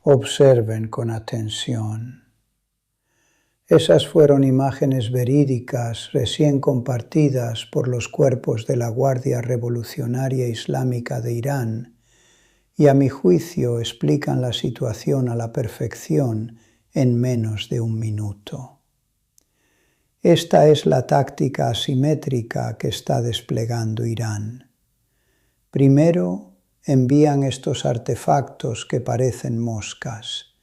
Observen con atención. Esas fueron imágenes verídicas recién compartidas por los cuerpos de la Guardia Revolucionaria Islámica de Irán y a mi juicio explican la situación a la perfección en menos de un minuto. Esta es la táctica asimétrica que está desplegando Irán. Primero, envían estos artefactos que parecen moscas.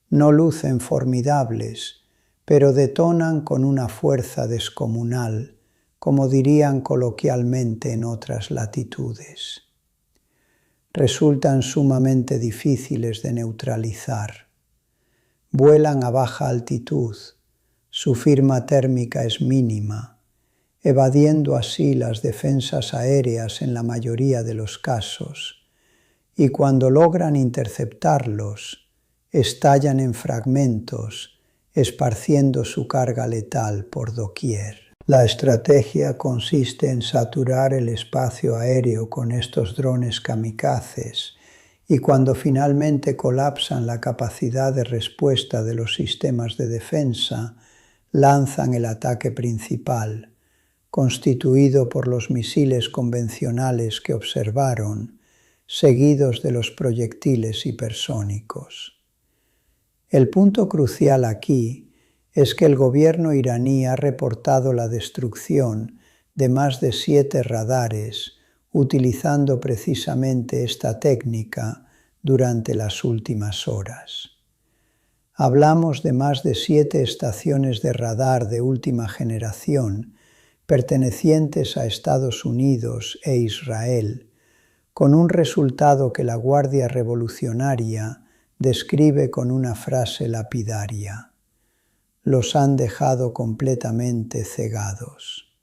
No lucen formidables, pero detonan con una fuerza descomunal, como dirían coloquialmente en otras latitudes. Resultan sumamente difíciles de neutralizar. Vuelan a baja altitud, su firma térmica es mínima, evadiendo así las defensas aéreas en la mayoría de los casos, y cuando logran interceptarlos, estallan en fragmentos, esparciendo su carga letal por doquier. La estrategia consiste en saturar el espacio aéreo con estos drones kamikazes y cuando finalmente colapsan la capacidad de respuesta de los sistemas de defensa, lanzan el ataque principal, constituido por los misiles convencionales que observaron, seguidos de los proyectiles hipersónicos. El punto crucial aquí es que el gobierno iraní ha reportado la destrucción de más de 7 radares utilizando precisamente esta técnica durante las últimas horas. Hablamos de más de 7 estaciones de radar de última generación pertenecientes a Estados Unidos e Israel, con un resultado que la Guardia Revolucionaria describe con una frase lapidaria: los han dejado completamente cegados.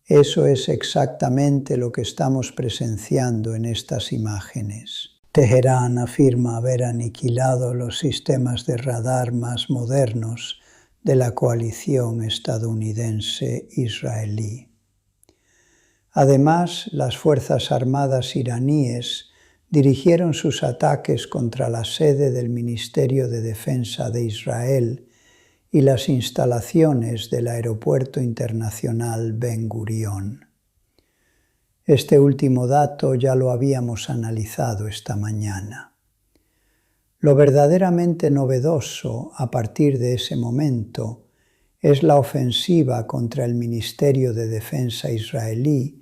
Eso es exactamente lo que estamos presenciando en estas imágenes. Teherán afirma haber aniquilado los sistemas de radar más modernos de la coalición estadounidense-israelí. Además, las Fuerzas Armadas iraníes dirigieron sus ataques contra la sede del Ministerio de Defensa de Israel y las instalaciones del Aeropuerto Internacional Ben Gurión. Este último dato ya lo habíamos analizado esta mañana. Lo verdaderamente novedoso a partir de ese momento es la ofensiva contra el Ministerio de Defensa israelí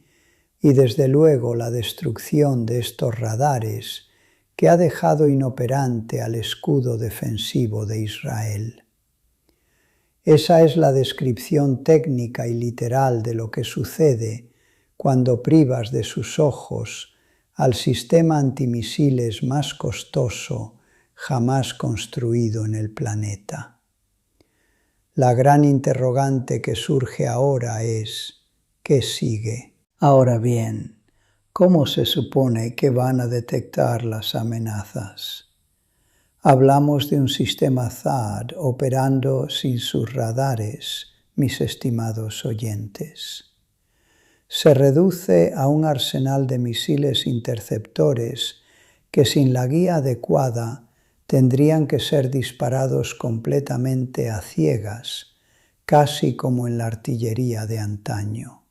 y desde luego la destrucción de estos radares que ha dejado inoperante al escudo defensivo de Israel. Esa es la descripción técnica y literal de lo que sucede cuando privas de sus ojos al sistema antimisiles más costoso jamás construido en el planeta. La gran interrogante que surge ahora es: ¿qué sigue? Ahora bien, ¿cómo se supone que van a detectar las amenazas? Hablamos de un sistema THAAD operando sin sus radares, mis estimados oyentes. Se reduce a un arsenal de misiles interceptores que sin la guía adecuada tendrían que ser disparados completamente a ciegas, casi como en la artillería de antaño.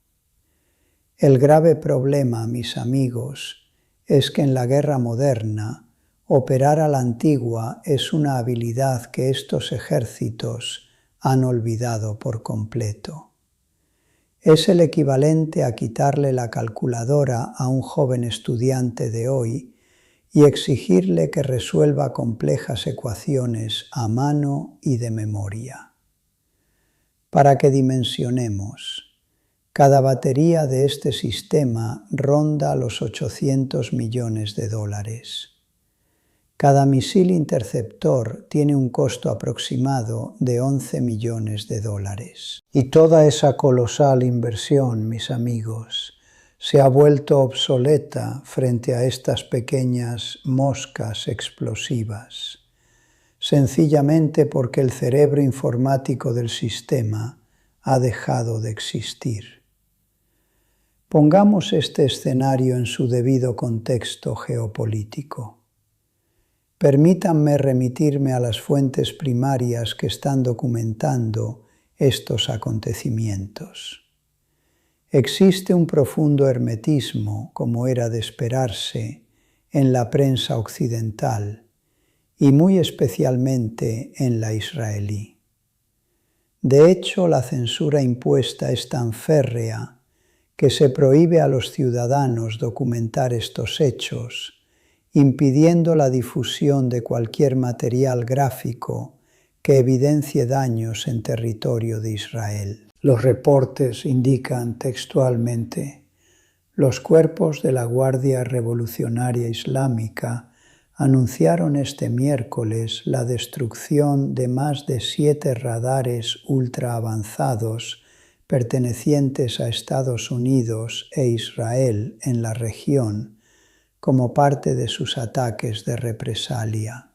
El grave problema, mis amigos, es que en la guerra moderna, operar a la antigua es una habilidad que estos ejércitos han olvidado por completo. Es el equivalente a quitarle la calculadora a un joven estudiante de hoy y exigirle que resuelva complejas ecuaciones a mano y de memoria. Para que dimensionemos, cada batería de este sistema ronda los $800 millones. Cada misil interceptor tiene un costo aproximado de $11 millones. Y toda esa colosal inversión, mis amigos, se ha vuelto obsoleta frente a estas pequeñas moscas explosivas, sencillamente porque el cerebro informático del sistema ha dejado de existir. Pongamos este escenario en su debido contexto geopolítico. Permítanme remitirme a las fuentes primarias que están documentando estos acontecimientos. Existe un profundo hermetismo, como era de esperarse, en la prensa occidental y muy especialmente en la israelí. De hecho, la censura impuesta es tan férrea que se prohíbe a los ciudadanos documentar estos hechos, impidiendo la difusión de cualquier material gráfico que evidencie daños en territorio de Israel. Los reportes indican textualmente: los cuerpos de la Guardia Revolucionaria Islámica anunciaron este miércoles la destrucción de más de 7 radares ultra avanzados pertenecientes a Estados Unidos e Israel en la región como parte de sus ataques de represalia.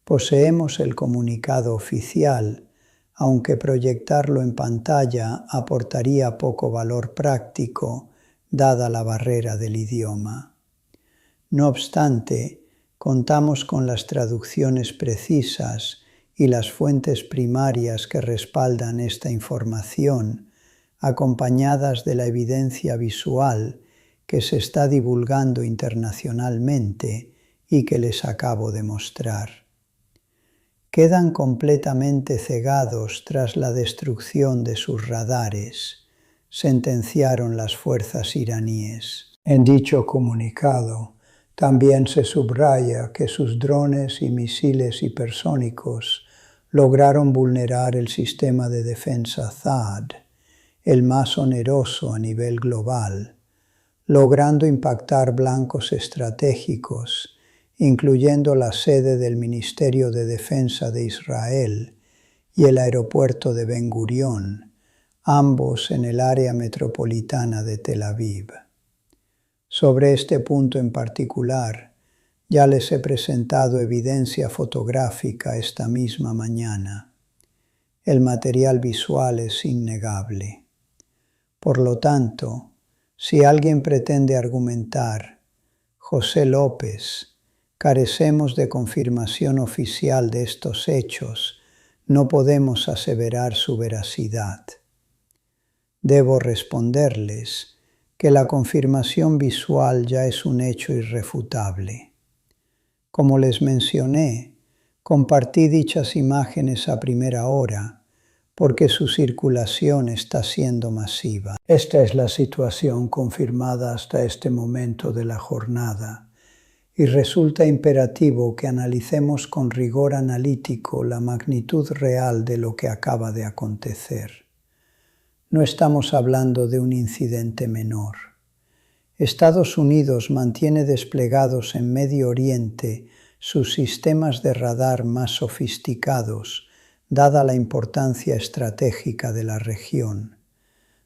Poseemos el comunicado oficial, aunque proyectarlo en pantalla aportaría poco valor práctico, dada la barrera del idioma. No obstante, contamos con las traducciones precisas y las fuentes primarias que respaldan esta información, acompañadas de la evidencia visual que se está divulgando internacionalmente y que les acabo de mostrar. Quedan completamente cegados tras la destrucción de sus radares, sentenciaron las fuerzas iraníes. En dicho comunicado, también se subraya que sus drones y misiles hipersónicos lograron vulnerar el sistema de defensa THAAD, el más oneroso a nivel global, logrando impactar blancos estratégicos, incluyendo la sede del Ministerio de Defensa de Israel y el aeropuerto de Ben Gurión, ambos en el área metropolitana de Tel Aviv. Sobre este punto en particular, ya les he presentado evidencia fotográfica esta misma mañana. El material visual es innegable. Por lo tanto, si alguien pretende argumentar, José López, carecemos de confirmación oficial de estos hechos, no podemos aseverar su veracidad. Debo responderles que la confirmación visual ya es un hecho irrefutable. Como les mencioné, compartí dichas imágenes a primera hora porque su circulación está siendo masiva. Esta es la situación confirmada hasta este momento de la jornada y resulta imperativo que analicemos con rigor analítico la magnitud real de lo que acaba de acontecer. No estamos hablando de un incidente menor. Estados Unidos mantiene desplegados en Medio Oriente sus sistemas de radar más sofisticados, dada la importancia estratégica de la región.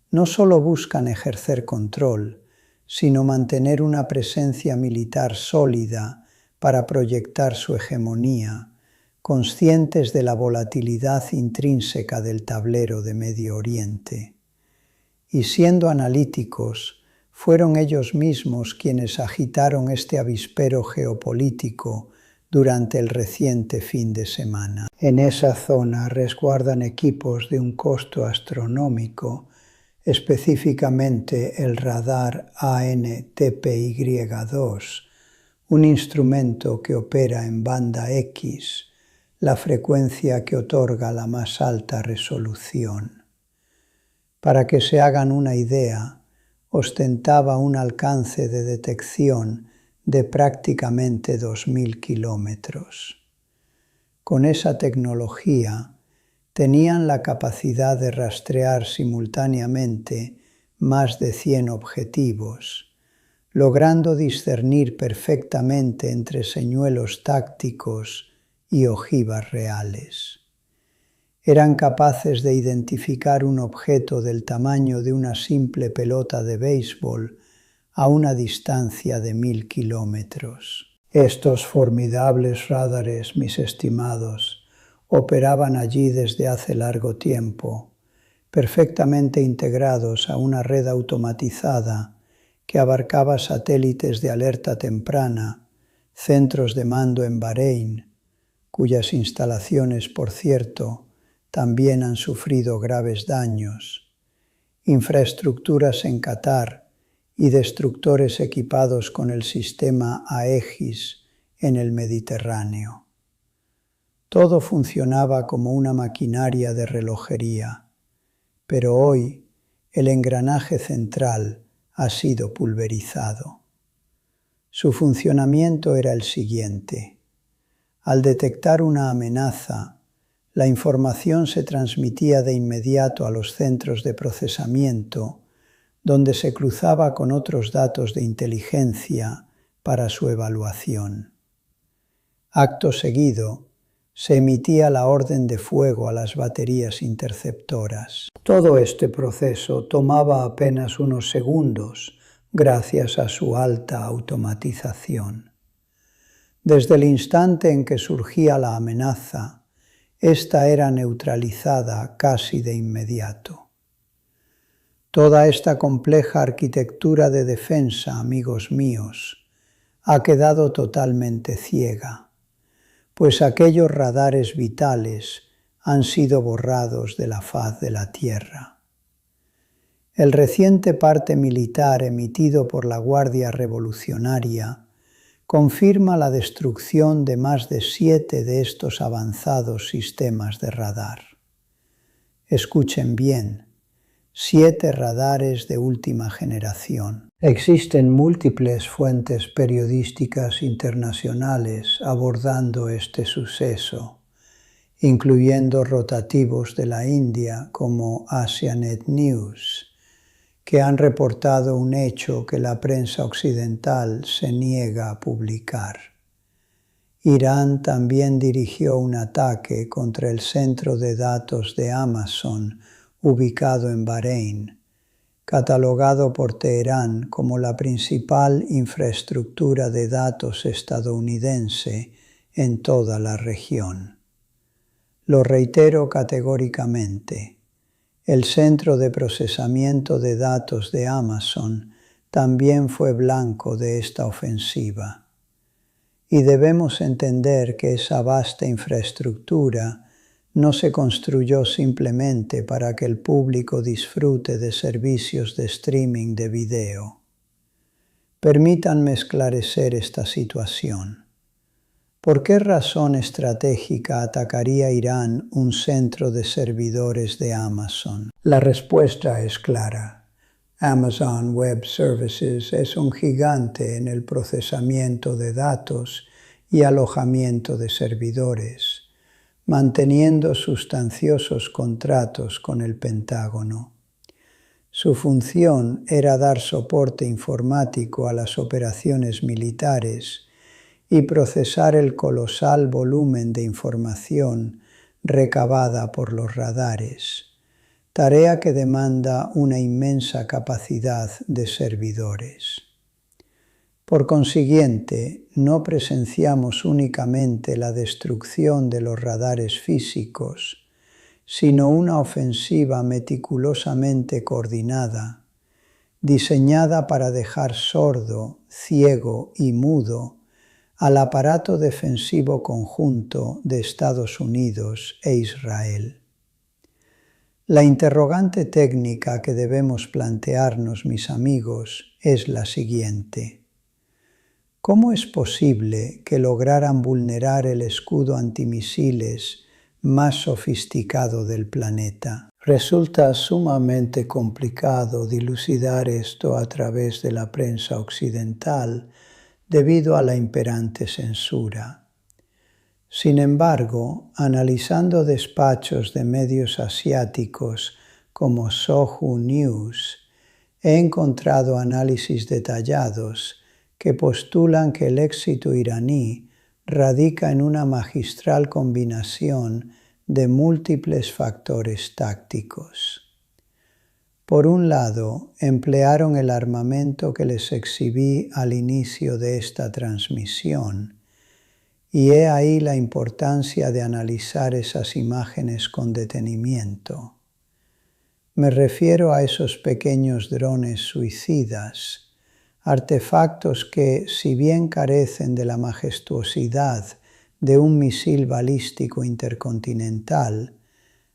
No solo buscan ejercer control, sino mantener una presencia militar sólida para proyectar su hegemonía, conscientes de la volatilidad intrínseca del tablero de Medio Oriente. Y siendo analíticos, fueron ellos mismos quienes agitaron este avispero geopolítico durante el reciente fin de semana. En esa zona resguardan equipos de un costo astronómico, específicamente el radar AN/TPY-2, un instrumento que opera en banda X, la frecuencia que otorga la más alta resolución. Para que se hagan una idea, ostentaba un alcance de detección de prácticamente 2.000 kilómetros. Con esa tecnología, tenían la capacidad de rastrear simultáneamente más de 100 objetivos, logrando discernir perfectamente entre señuelos tácticos y ojivas reales. Eran capaces de identificar un objeto del tamaño de una simple pelota de béisbol a una distancia de 1.000 kilómetros. Estos formidables radares, mis estimados, operaban allí desde hace largo tiempo, perfectamente integrados a una red automatizada que abarcaba satélites de alerta temprana, centros de mando en Bahrein, cuyas instalaciones, por cierto, también han sufrido graves daños, infraestructuras en Qatar y destructores equipados con el sistema Aegis en el Mediterráneo. Todo funcionaba como una maquinaria de relojería, pero hoy el engranaje central ha sido pulverizado. Su funcionamiento era el siguiente. Al detectar una amenaza, la información se transmitía de inmediato a los centros de procesamiento, donde se cruzaba con otros datos de inteligencia para su evaluación. Acto seguido, se emitía la orden de fuego a las baterías interceptoras. Todo este proceso tomaba apenas unos segundos gracias a su alta automatización. Desde el instante en que surgía la amenaza, esta era neutralizada casi de inmediato. Toda esta compleja arquitectura de defensa, amigos míos, ha quedado totalmente ciega, pues aquellos radares vitales han sido borrados de la faz de la Tierra. El reciente parte militar emitido por la Guardia Revolucionaria confirma la destrucción de más de 7 de estos avanzados sistemas de radar. Escuchen bien, 7 radares de última generación. Existen múltiples fuentes periodísticas internacionales abordando este suceso, incluyendo rotativos de la India como Asianet News, que han reportado un hecho que la prensa occidental se niega a publicar. Irán también dirigió un ataque contra el centro de datos de Amazon ubicado en Bahrein, catalogado por Teherán como la principal infraestructura de datos estadounidense en toda la región. Lo reitero categóricamente, el centro de procesamiento de datos de Amazon también fue blanco de esta ofensiva. Y debemos entender que esa vasta infraestructura no se construyó simplemente para que el público disfrute de servicios de streaming de video. Permítanme esclarecer esta situación. ¿Por qué razón estratégica atacaría Irán un centro de servidores de Amazon? La respuesta es clara. Amazon Web Services es un gigante en el procesamiento de datos y alojamiento de servidores, manteniendo sustanciosos contratos con el Pentágono. Su función era dar soporte informático a las operaciones militares y procesar el colosal volumen de información recabada por los radares, tarea que demanda una inmensa capacidad de servidores. Por consiguiente, no presenciamos únicamente la destrucción de los radares físicos, sino una ofensiva meticulosamente coordinada, diseñada para dejar sordo, ciego y mudo al aparato defensivo conjunto de Estados Unidos e Israel. La interrogante técnica que debemos plantearnos, mis amigos, es la siguiente. ¿Cómo es posible que lograran vulnerar el escudo antimisiles más sofisticado del planeta? Resulta sumamente complicado dilucidar esto a través de la prensa occidental debido a la imperante censura. Sin embargo, analizando despachos de medios asiáticos como Sohu News, he encontrado análisis detallados que postulan que el éxito iraní radica en una magistral combinación de múltiples factores tácticos. Por un lado, emplearon el armamento que les exhibí al inicio de esta transmisión, y he ahí la importancia de analizar esas imágenes con detenimiento. Me refiero a esos pequeños drones suicidas, artefactos que, si bien carecen de la majestuosidad de un misil balístico intercontinental,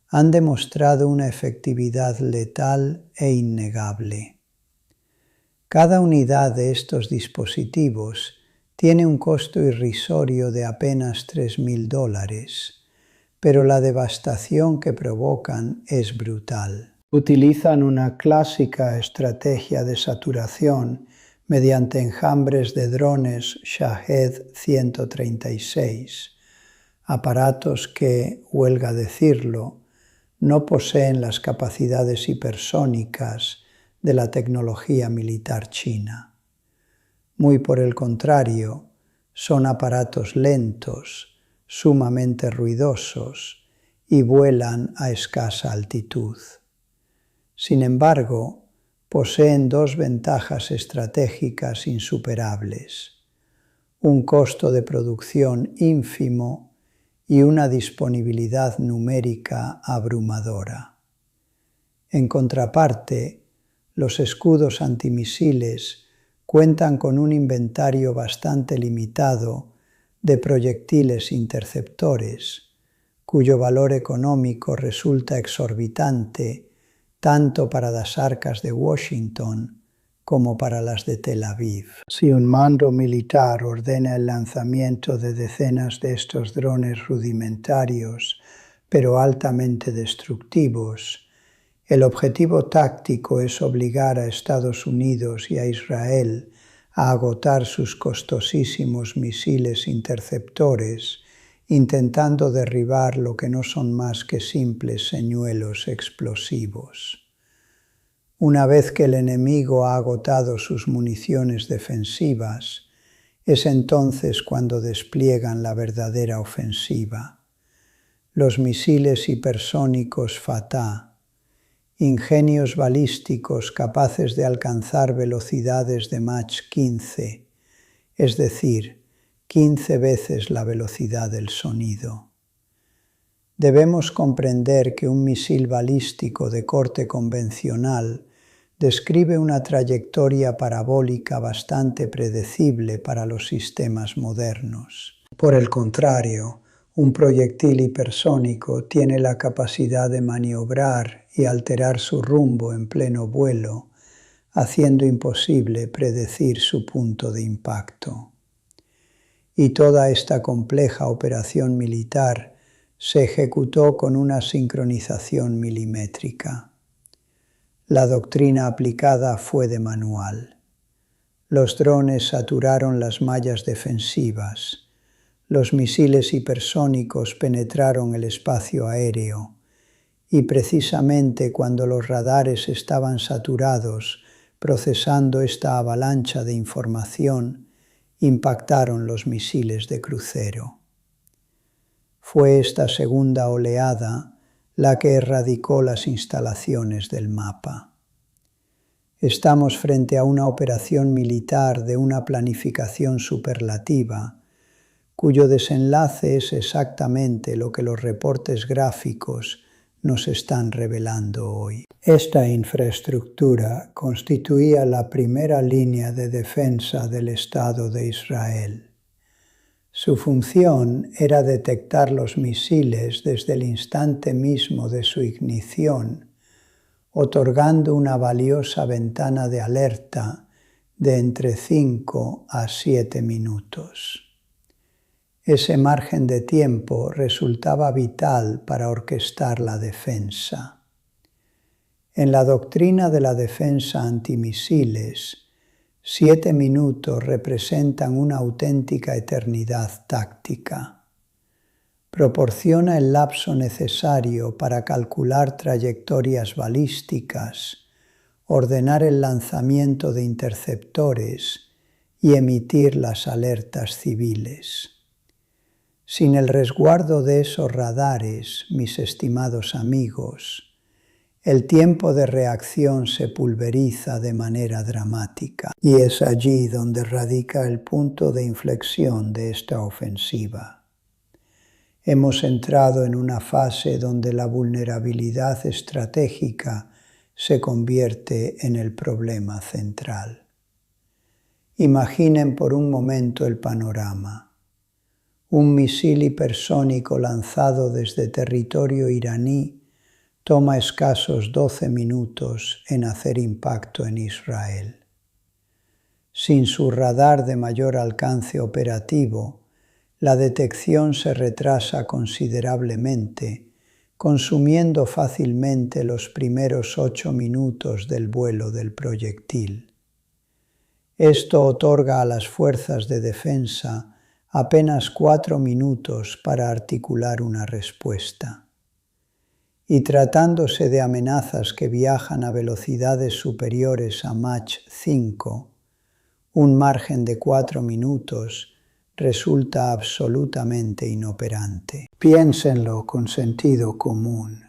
han demostrado una efectividad letal e innegable. Cada unidad de estos dispositivos tiene un costo irrisorio de apenas $3.000, pero la devastación que provocan es brutal. Utilizan una clásica estrategia de saturación mediante enjambres de drones Shahed 136, aparatos que, huelga decirlo, no poseen las capacidades hipersónicas de la tecnología militar china. Muy por el contrario, son aparatos lentos, sumamente ruidosos y vuelan a escasa altitud. Sin embargo, poseen dos ventajas estratégicas insuperables: un costo de producción ínfimo y una disponibilidad numérica abrumadora. En contraparte, los escudos antimisiles cuentan con un inventario bastante limitado de proyectiles interceptores, cuyo valor económico resulta exorbitante tanto para las arcas de Washington como para las de Tel Aviv. Si un mando militar ordena el lanzamiento de decenas de estos drones rudimentarios, pero altamente destructivos, el objetivo táctico es obligar a Estados Unidos y a Israel a agotar sus costosísimos misiles interceptores, intentando derribar lo que no son más que simples señuelos explosivos. Una vez que el enemigo ha agotado sus municiones defensivas, es entonces cuando despliegan la verdadera ofensiva. Los misiles hipersónicos Fatah, ingenios balísticos capaces de alcanzar velocidades de Mach 15, es decir, 15 veces la velocidad del sonido. Debemos comprender que un misil balístico de corte convencional describe una trayectoria parabólica bastante predecible para los sistemas modernos. Por el contrario, un proyectil hipersónico tiene la capacidad de maniobrar y alterar su rumbo en pleno vuelo, haciendo imposible predecir su punto de impacto. Y toda esta compleja operación militar se ejecutó con una sincronización milimétrica. La doctrina aplicada fue de manual. Los drones saturaron las mallas defensivas. Los misiles hipersónicos penetraron el espacio aéreo. Y precisamente cuando los radares estaban saturados, procesando esta avalancha de información, impactaron los misiles de crucero. Fue esta segunda oleada la que erradicó las instalaciones del mapa. Estamos frente a una operación militar de una planificación superlativa, cuyo desenlace es exactamente lo que los reportes gráficos nos están revelando hoy. Esta infraestructura constituía la primera línea de defensa del Estado de Israel. Su función era detectar los misiles desde el instante mismo de su ignición, otorgando una valiosa ventana de alerta de entre 5 a 7 minutos. Ese margen de tiempo resultaba vital para orquestar la defensa. En la doctrina de la defensa antimisiles, 7 minutos representan una auténtica eternidad táctica. Proporciona el lapso necesario para calcular trayectorias balísticas, ordenar el lanzamiento de interceptores y emitir las alertas civiles. Sin el resguardo de esos radares, mis estimados amigos, el tiempo de reacción se pulveriza de manera dramática, y es allí donde radica el punto de inflexión de esta ofensiva. Hemos entrado en una fase donde la vulnerabilidad estratégica se convierte en el problema central. Imaginen por un momento el panorama. Un misil hipersónico lanzado desde territorio iraní toma escasos 12 minutos en hacer impacto en Israel. Sin su radar de mayor alcance operativo, la detección se retrasa considerablemente, consumiendo fácilmente los primeros 8 minutos del vuelo del proyectil. Esto otorga a las fuerzas de defensa apenas 4 minutos para articular una respuesta. Y tratándose de amenazas que viajan a velocidades superiores a Mach 5, un margen de 4 minutos resulta absolutamente inoperante. Piénsenlo con sentido común.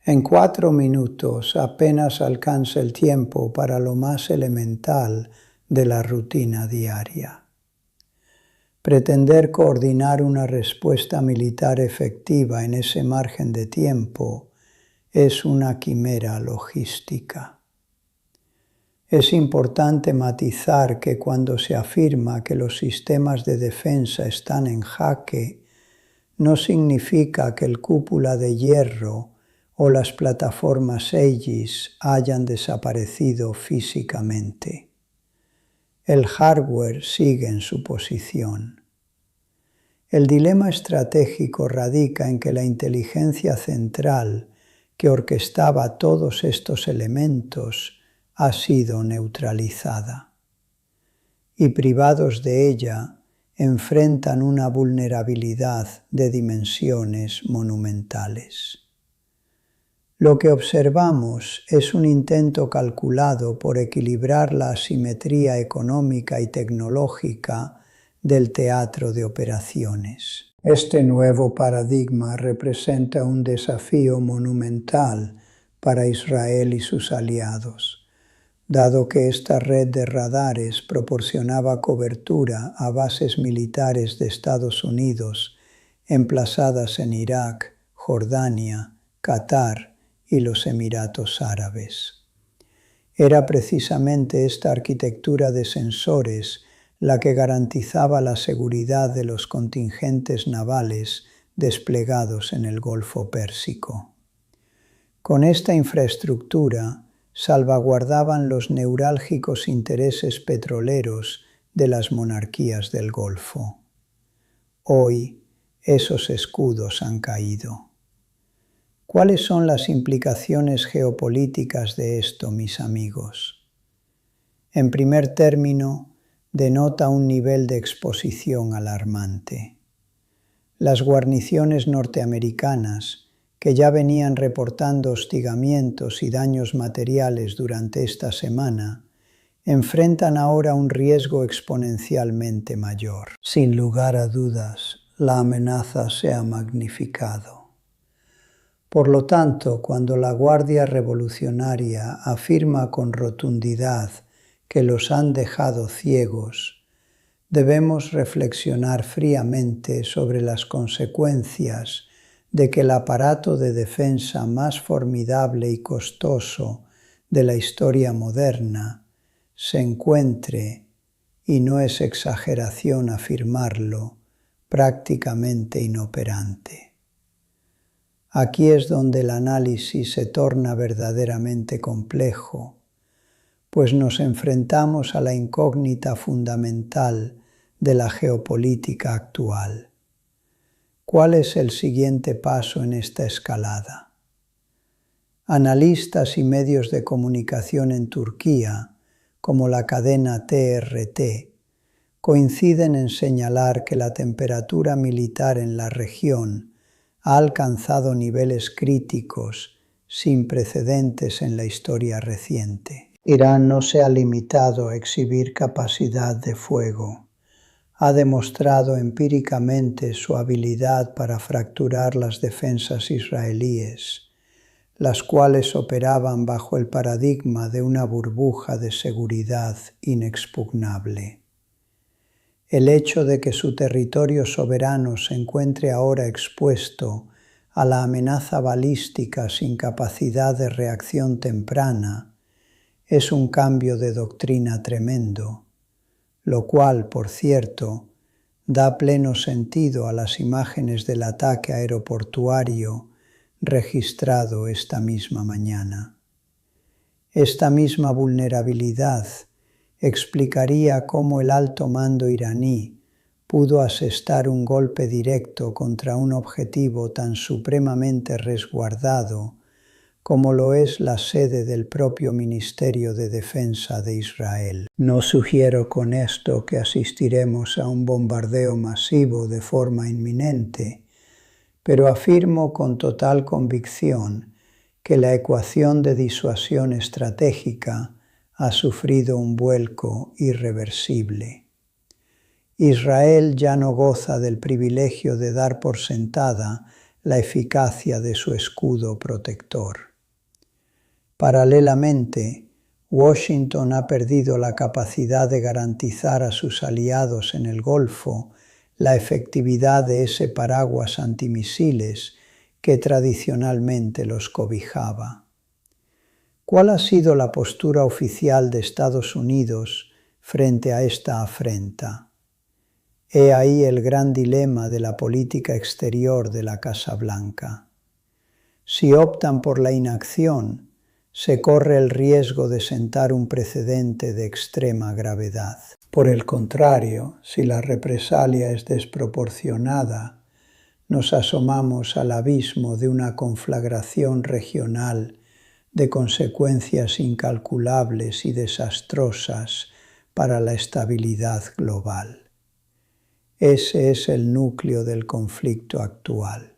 En 4 minutos apenas alcanza el tiempo para lo más elemental de la rutina diaria. Pretender coordinar una respuesta militar efectiva en ese margen de tiempo es una quimera logística. Es importante matizar que cuando se afirma que los sistemas de defensa están en jaque, no significa que el cúpula de hierro o las plataformas Aegis hayan desaparecido físicamente. El hardware sigue en su posición. El dilema estratégico radica en que la inteligencia central que orquestaba todos estos elementos ha sido neutralizada, y privados de ella enfrentan una vulnerabilidad de dimensiones monumentales. Lo que observamos es un intento calculado por equilibrar la asimetría económica y tecnológica del teatro de operaciones. Este nuevo paradigma representa un desafío monumental para Israel y sus aliados, dado que esta red de radares proporcionaba cobertura a bases militares de Estados Unidos emplazadas en Irak, Jordania, Qatar y los Emiratos Árabes. Era precisamente esta arquitectura de sensores la que garantizaba la seguridad de los contingentes navales desplegados en el Golfo Pérsico. Con esta infraestructura salvaguardaban los neurálgicos intereses petroleros de las monarquías del Golfo. Hoy, esos escudos han caído. ¿Cuáles son las implicaciones geopolíticas de esto, mis amigos? En primer término, denota un nivel de exposición alarmante. Las guarniciones norteamericanas, que ya venían reportando hostigamientos y daños materiales durante esta semana, enfrentan ahora un riesgo exponencialmente mayor. Sin lugar a dudas, la amenaza se ha magnificado. Por lo tanto, cuando la Guardia Revolucionaria afirma con rotundidad que los han dejado ciegos, debemos reflexionar fríamente sobre las consecuencias de que el aparato de defensa más formidable y costoso de la historia moderna se encuentre, y no es exageración afirmarlo, prácticamente inoperante. Aquí es donde el análisis se torna verdaderamente complejo, pues nos enfrentamos a la incógnita fundamental de la geopolítica actual. ¿Cuál es el siguiente paso en esta escalada? Analistas y medios de comunicación en Turquía, como la cadena TRT, coinciden en señalar que la temperatura militar en la región ha alcanzado niveles críticos sin precedentes en la historia reciente. Irán no se ha limitado a exhibir capacidad de fuego. Ha demostrado empíricamente su habilidad para fracturar las defensas israelíes, las cuales operaban bajo el paradigma de una burbuja de seguridad inexpugnable. El hecho de que su territorio soberano se encuentre ahora expuesto a la amenaza balística sin capacidad de reacción temprana es un cambio de doctrina tremendo, lo cual, por cierto, da pleno sentido a las imágenes del ataque aeroportuario registrado esta misma mañana. Esta misma vulnerabilidad explicaría cómo el alto mando iraní pudo asestar un golpe directo contra un objetivo tan supremamente resguardado como lo es la sede del propio Ministerio de Defensa de Israel. No sugiero con esto que asistiremos a un bombardeo masivo de forma inminente, pero afirmo con total convicción que la ecuación de disuasión estratégica ha sufrido un vuelco irreversible. Israel ya no goza del privilegio de dar por sentada la eficacia de su escudo protector. Paralelamente, Washington ha perdido la capacidad de garantizar a sus aliados en el Golfo la efectividad de ese paraguas antimisiles que tradicionalmente los cobijaba. ¿Cuál ha sido la postura oficial de Estados Unidos frente a esta afrenta? He ahí el gran dilema de la política exterior de la Casa Blanca. Si optan por la inacción, se corre el riesgo de sentar un precedente de extrema gravedad. Por el contrario, si la represalia es desproporcionada, nos asomamos al abismo de una conflagración regional de consecuencias incalculables y desastrosas para la estabilidad global. Ese es el núcleo del conflicto actual.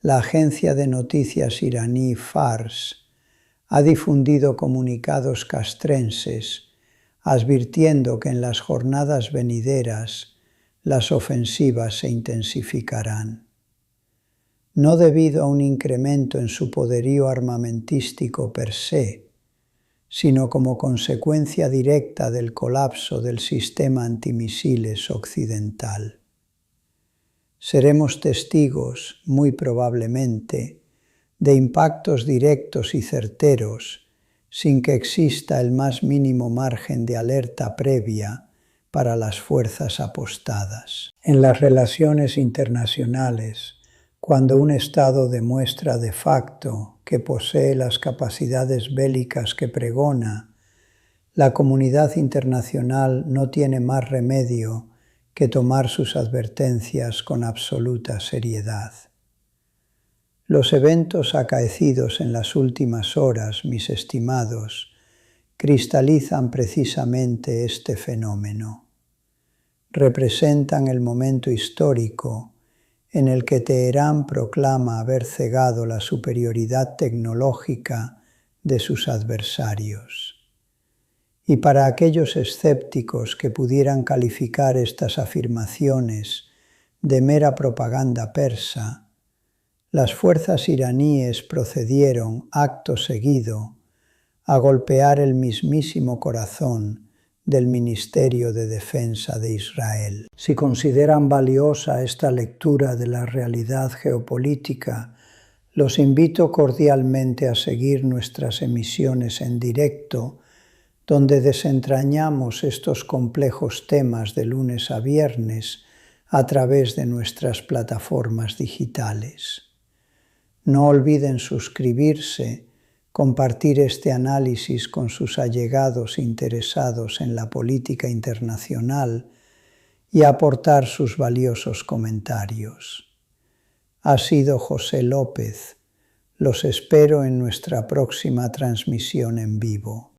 La agencia de noticias iraní Fars ha difundido comunicados castrenses advirtiendo que en las jornadas venideras las ofensivas se intensificarán. No debido a un incremento en su poderío armamentístico per se, sino como consecuencia directa del colapso del sistema antimisiles occidental. Seremos testigos, muy probablemente, de impactos directos y certeros, sin que exista el más mínimo margen de alerta previa para las fuerzas apostadas. En las relaciones internacionales, cuando un Estado demuestra de facto que posee las capacidades bélicas que pregona, la comunidad internacional no tiene más remedio que tomar sus advertencias con absoluta seriedad. Los eventos acaecidos en las últimas horas, mis estimados, cristalizan precisamente este fenómeno. Representan el momento histórico en el que Teherán proclama haber cegado la superioridad tecnológica de sus adversarios. Y para aquellos escépticos que pudieran calificar estas afirmaciones de mera propaganda persa, las fuerzas iraníes procedieron, acto seguido, a golpear el mismísimo corazón del Ministerio de Defensa de Israel. Si consideran valiosa esta lectura de la realidad geopolítica, los invito cordialmente a seguir nuestras emisiones en directo, donde desentrañamos estos complejos temas de lunes a viernes a través de nuestras plataformas digitales. No olviden suscribirse, compartir este análisis con sus allegados interesados en la política internacional y aportar sus valiosos comentarios. Ha sido José López. Los espero en nuestra próxima transmisión en vivo.